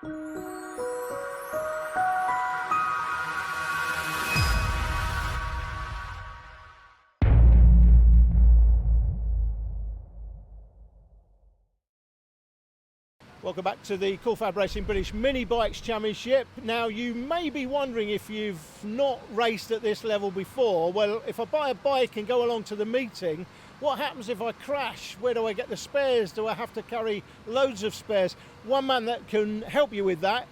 Welcome back to the Coolfab Racing British Minibikes Championship. Now, you may be wondering, if you've not raced at this level before, well, if I buy a bike and go along to the meeting, what happens if I crash? Where do I get the spares? Do I have to carry loads of spares? One man that can help you with that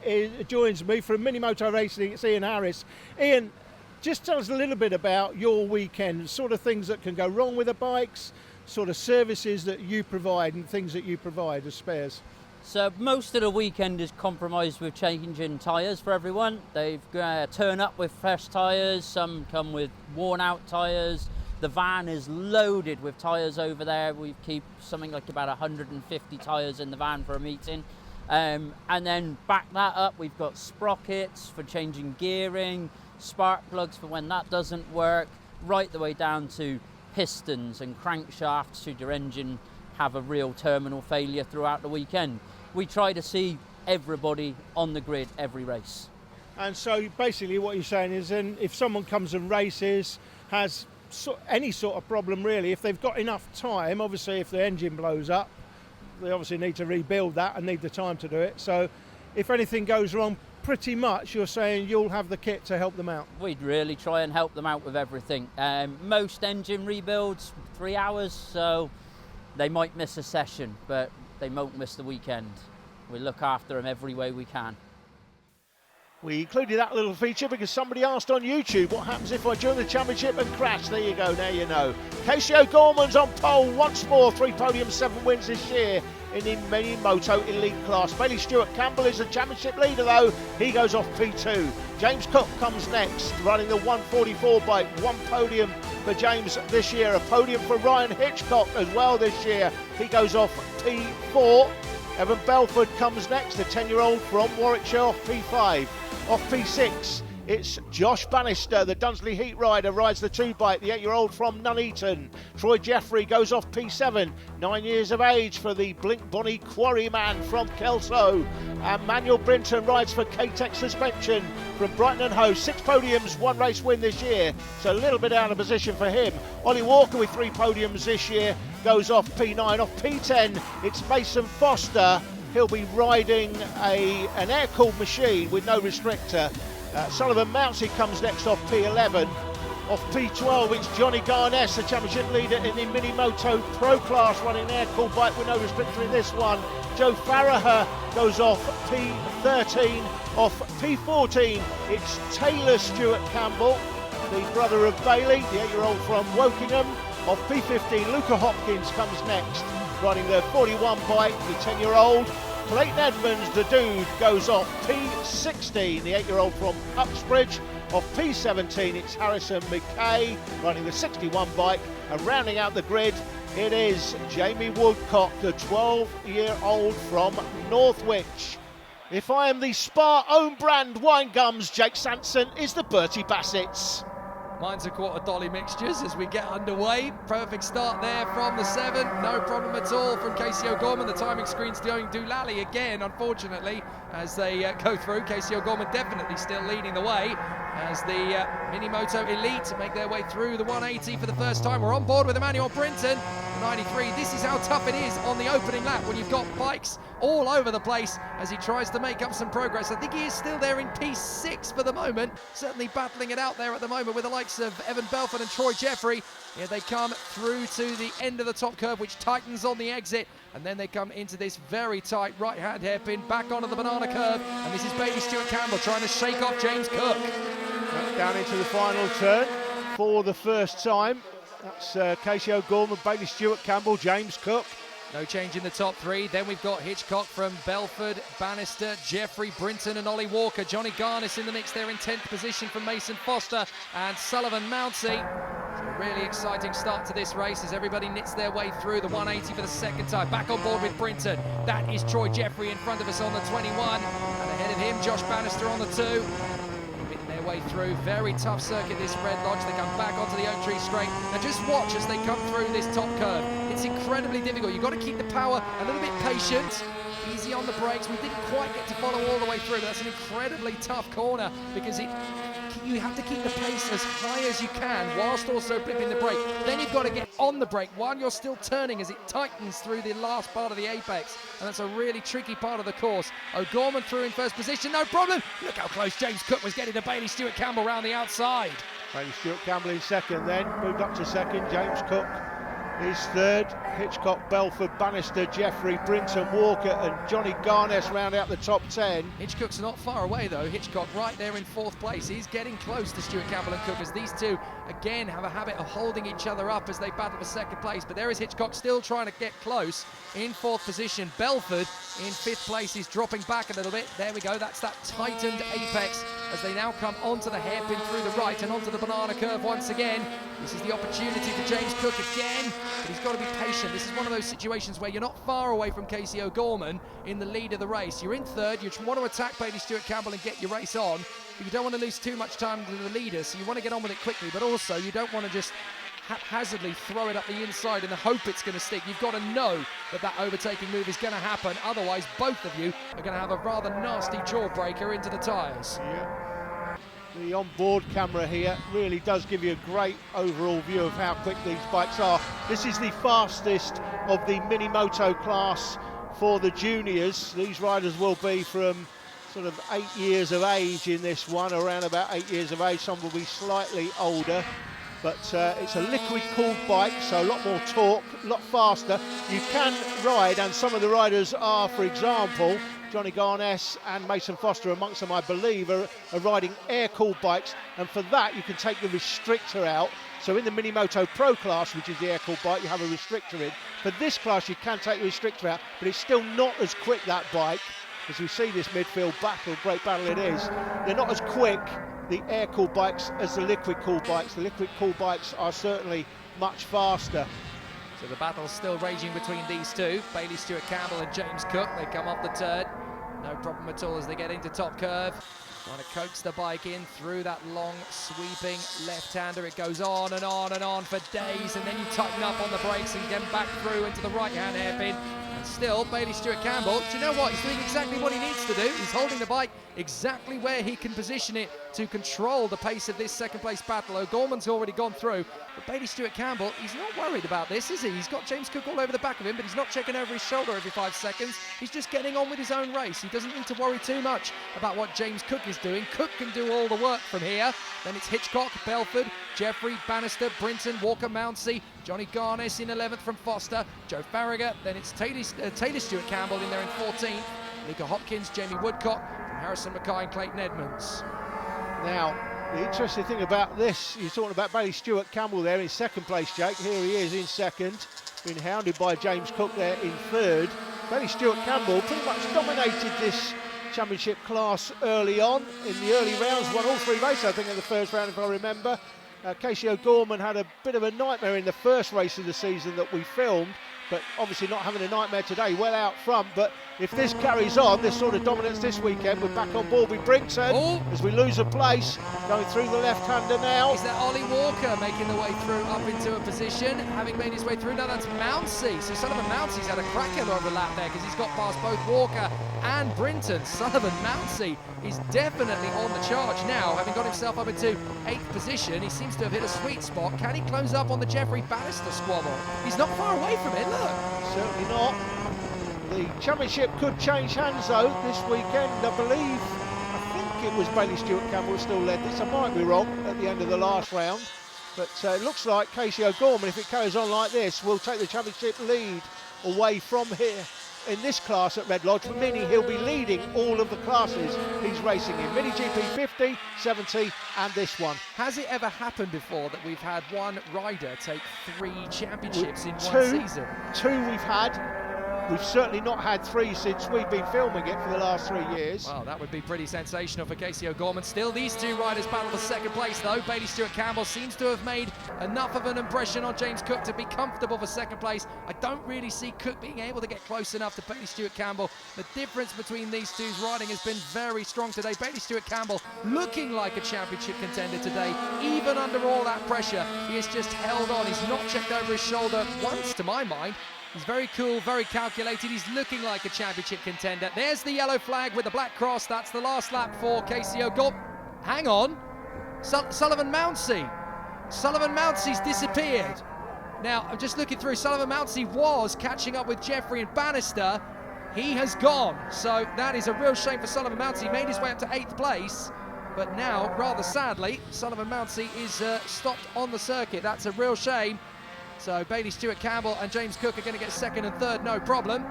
joins me from Minimoto Racing. It's Ian Harris. Ian, just tell us a little bit about your weekend, sort of things that can go wrong with the bikes, sort of services that you provide and things that you provide as spares. So most of the weekend is compromised with changing tyres for everyone. They turn up with fresh tyres, some come with worn out tyres. The van is loaded with tyres over there. We keep something like about 150 tyres in the van for a meeting. And then back that up, we've got sprockets for changing gearing, spark plugs for when that doesn't work, right the way down to pistons and crankshafts should your engine have a real terminal failure throughout the weekend. We try to see everybody on the grid every race. And so basically what you're saying is, then if someone comes and races, has any sort of problem really, if they've got enough time, obviously if the engine blows up, they obviously need to rebuild that and need the time to do it. So if anything goes wrong, pretty much you're saying you'll have the kit to help them out. We'd really try and help them out with everything. Most engine rebuilds 3 hours, so they might miss a session, but they won't miss the weekend. We look after them every way we can. We included that little feature because somebody asked on YouTube, what happens if I join the championship and crash? There you go, now you know. Casey O'Gorman's on pole once more, 3 podiums, 7 wins this year in the Minimoto Elite Class. Bailey Stewart Campbell is the championship leader though, he goes off P2. James Cook comes next, running the 144 bike, 1 podium for James this year, a podium for Ryan Hitchcock as well this year, he goes off P4. Evan Belford comes next, the 10-year-old from Warwickshire, off P5. Off P6, it's Josh Bannister, the Dunsley Heat rider, rides the 2 bike, the 8-year-old from Nuneaton. Troy Jeffrey goes off P7, 9 years of age for the Blink Bonnie Quarryman from Kelso. And Manuel Brinton rides for K-Tech Suspension from Brighton and Hove. 6 podiums, 1 race win this year, so a little bit out of position for him. Ollie Walker with 3 podiums this year goes off P9. Off P10, it's Mason Foster. He'll be riding an air-cooled machine with no restrictor. Sullivan Mounsey comes next off P11. Off P12, it's Johnny Garness, the championship leader in the Minimoto Pro Class, running an air-cooled bike with no restrictor in this one. Joe Farraher goes off P13. Off P14, it's Taylor Stewart Campbell, the brother of Bailey, the 8-year-old from Wokingham. Off P15, Luca Hopkins comes next, riding the 41 bike, the 10-year-old. Clayton Edmonds, the dude, goes off P16, the 8-year-old from Uxbridge. Off P17, it's Harrison McKay, riding the 61 bike. And rounding out the grid, it is Jamie Woodcock, the 12-year-old from Northwich. If I am the Spa own brand wine gums, Jake Sanson is the Bertie Bassett's. Mine's a quarter dolly mixtures as we get underway. Perfect start there from the 7, no problem at all from Casey O'Gorman. The timing screen's doing Doolally again, unfortunately, as they go through. Casey O'Gorman definitely still leading the way as the Minimoto Elite make their way through the 180 for the first time. We're on board with Emmanuel Brinton, the 93. This is how tough it is on the opening lap when you've got bikes all over the place as he tries to make up some progress. I think he is still there in P6 for the moment, certainly battling it out there at the moment with the likes of Evan Belford and Troy Jeffrey. Here they come through to the end of the top curve, which tightens on the exit, and then they come into this very tight right-hand hairpin, back onto the banana curve, and this is Bailey Stewart Campbell trying to shake off James Cook. Down into the final turn for the first time. That's Casey O'Gorman, Bailey Stewart Campbell, James Cook. No change in the top 3. Then we've got Hitchcock from Belford, Bannister, Jeffrey, Brinton and Ollie Walker. Johnny Garness in the mix there in 10th position from Mason Foster and Sullivan Mounsey. So a really exciting start to this race as everybody knits their way through the 180 for the second time. Back on board with Brinton. That is Troy Jeffrey in front of us on the 21. And ahead of him, Josh Bannister on the 2. Way through, very tough circuit this Red Lodge. They come back onto the Oak Tree Straight. Now just watch as they come through this top curve. It's incredibly difficult. You've got to keep the power, a little bit patient, easy on the brakes. We didn't quite get to follow all the way through, but that's an incredibly tough corner because you have to keep the pace as high as you can whilst also blipping the brake. Then you've got to get on the brake while you're still turning as it tightens through the last part of the apex. And that's a really tricky part of the course. O'Gorman through in first position, no problem. Look how close James Cook was getting to Bailey Stewart Campbell round the outside. Bailey Stewart Campbell in second then, moved up to second. James Cook is third. Hitchcock, Belford, Bannister, Jeffrey, Brinton, Walker and Johnny Garness round out the top 10. Hitchcock's not far away though. Hitchcock right there in fourth place. He's getting close to Stewart Campbell and Cook as these two again have a habit of holding each other up as they battle for second place. But there is Hitchcock still trying to get close in fourth position. Belford in fifth place. He's dropping back a little bit. There we go. That's that tightened apex as they now come onto the hairpin through the right and onto the banana curve once again. This is the opportunity for James Cook again, but he's got to be patient. This is one of those situations where you're not far away from Casey O'Gorman in the lead of the race. You're in third, you want to attack Bailey Stewart Campbell and get your race on, but you don't want to lose too much time to the leader, so you want to get on with it quickly, but also you don't want to just haphazardly throw it up the inside and hope it's going to stick. You've got to know that that overtaking move is going to happen, otherwise both of you are going to have a rather nasty jawbreaker into the tyres. Yeah. The on-board camera here really does give you a great overall view of how quick these bikes are. This is the fastest of the Minimoto class for the juniors. These riders will be from sort of 8 years of age in this one, around about 8 years of age. Some will be slightly older, but it's a liquid-cooled bike, so a lot more torque, a lot faster. You can ride, and some of the riders are, for example, Johnny Garness and Mason Foster amongst them, I believe, are riding air-cooled bikes, and for that you can take the restrictor out. So in the Minimoto Pro class, which is the air-cooled bike, you have a restrictor in. For this class you can take the restrictor out, but it's still not as quick, that bike, as we see this midfield battle, great battle it is. They're not as quick, the air-cooled bikes, as the liquid-cooled bikes. The liquid-cooled bikes are certainly much faster. So the battle's still raging between these two, Bailey Stewart Campbell and James Cook. They come off the turn, no problem at all as they get into top curve. Trying to coax the bike in through that long sweeping left-hander. It goes on and on and on for days, and then you tighten up on the brakes and get back through into the right-hand hairpin. And still, Bailey Stewart Campbell, do you know what? He's doing exactly what he needs to do. He's holding the bike exactly where he can position it to control the pace of this second-place battle. O'Gorman's already gone through, but Bailey Stewart Campbell, he's not worried about this, is he? He's got James Cook all over the back of him, but he's not checking over his shoulder every 5 seconds. He's just getting on with his own race. He doesn't need to worry too much about what James Cook is doing. Cook can do all the work from here. Then it's Hitchcock, Belford, Jeffrey, Bannister, Brinton, Walker, Mounsey, Johnny Garness in 11th from Foster, Joe Farragher. Then it's Taylor Stewart Campbell in there in 14th. Luca Hopkins, Jamie Woodcock, from Harrison Mackay and Clayton Edmonds. Now, the interesting thing about this, you're talking about Bailey Stewart Campbell there in second place, Jake. Here he is in second, being hounded by James Cook there in third. Bailey Stewart Campbell pretty much dominated this championship class early on. In the early rounds, won all 3 races, I think, in the first round, if I remember. Casey O'Gorman had a bit of a nightmare in the first race of the season that we filmed, but obviously not having a nightmare today, well out front. But if this carries on, this sort of dominance this weekend, we're back on board with Brinton as we lose a place, going through the left-hander now. Is that Ollie Walker making the way through up into a position, having made his way through? No, that's Mounsey. So Sullivan Mounsey's had a cracker overlap there because he's got past both Walker and Brinton. Sullivan Mounsey is definitely on the charge now, having got himself up into 8th position. He seems to have hit a sweet spot. Can he close up on the Jeffrey Bannister squabble? He's not far away from it, look. Certainly not. The championship could change hands though this weekend. I think it was Bailey Stewart Campbell still led this. I might be wrong at the end of the last round. But it looks like Casey O'Gorman, if it carries on like this, will take the championship lead away from here. In this class at Red Lodge, for Mini, he'll be leading all of the classes he's racing in. Mini GP 50, 70 and this one. Has it ever happened before that we've had one rider take 3 championships in one season? 2 we've had. We've certainly not had 3 since we've been filming it for the last 3 years. Well, that would be pretty sensational for Casey O'Gorman. Still, these 2 riders battle for second place, though. Bailey Stewart Campbell seems to have made enough of an impression on James Cook to be comfortable for second place. I don't really see Cook being able to get close enough to Bailey Stewart Campbell. The difference between these two's riding has been very strong today. Bailey Stewart Campbell looking like a championship contender today, even under all that pressure. He has just held on. He's not checked over his shoulder once, to my mind. He's very cool, very calculated. He's looking like a championship contender. There's the yellow flag with the black cross. That's the last lap for Casey O'Gorman. Hang on. Sullivan Mountsie. Sullivan Mountie's disappeared. Now, I'm just looking through. Sullivan Mountsie was catching up with Jeffrey and Bannister. He has gone. So that is a real shame for Sullivan Mountsie. He made his way up to 8th place. But now, rather sadly, Sullivan Mountsie is stopped on the circuit. That's a real shame. So Bailey Stewart Campbell and James Cook are going to get 2nd and 3rd, no problem.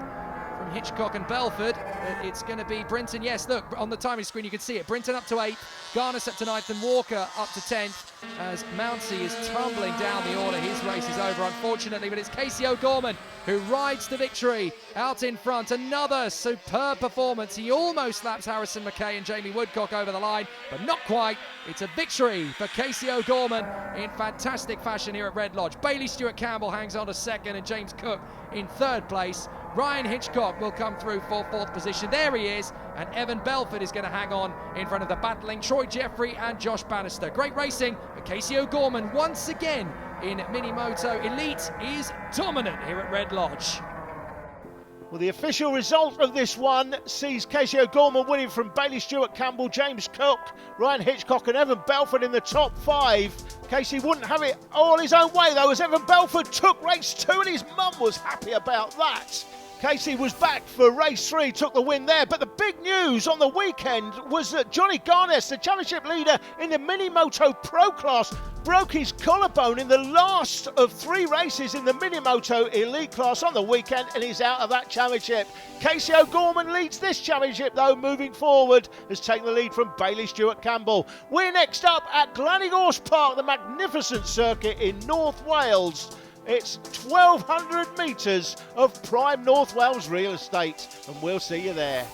From Hitchcock and Belford, it's going to be Brinton. Yes, look, on the timing screen you can see it. Brinton up to 8th, Garnis up to 9th, and Walker up to 10th. As Mountsie is tumbling down the order. His race is over, unfortunately, but it's Casey O'Gorman who rides to victory out in front. Another superb performance. He almost laps Harrison McKay and Jamie Woodcock over the line, but not quite. It's a victory for Casey O'Gorman in fantastic fashion here at Red Lodge. Bailey Stewart Campbell hangs on to 2nd and James Cook in 3rd place. Ryan Hitchcock will come through for 4th position. There he is. And Evan Belford is going to hang on in front of the battling Troy Jeffrey and Josh Bannister. Great racing for Casey O'Gorman once again in Minimoto Elite is dominant here at Red Lodge. Well, the official result of this one sees Casey O'Gorman winning from Bailey Stewart Campbell, James Cook, Ryan Hitchcock and Evan Belford in the top 5. Casey wouldn't have it all his own way though, as Evan Belford took race 2 and his mum was happy about that. Casey was back for race 3, took the win there, but the big news on the weekend was that Johnny Garnes, the championship leader in the Minimoto Pro Class, broke his collarbone in the last of 3 races in the Minimoto Elite Class on the weekend, and he's out of that championship. Casey O'Gorman leads this championship though, moving forward, has taken the lead from Bailey Stewart Campbell. We're next up at Glanigorse Park, the magnificent circuit in North Wales. It's 1,200 metres of prime North Wales real estate, and we'll see you there.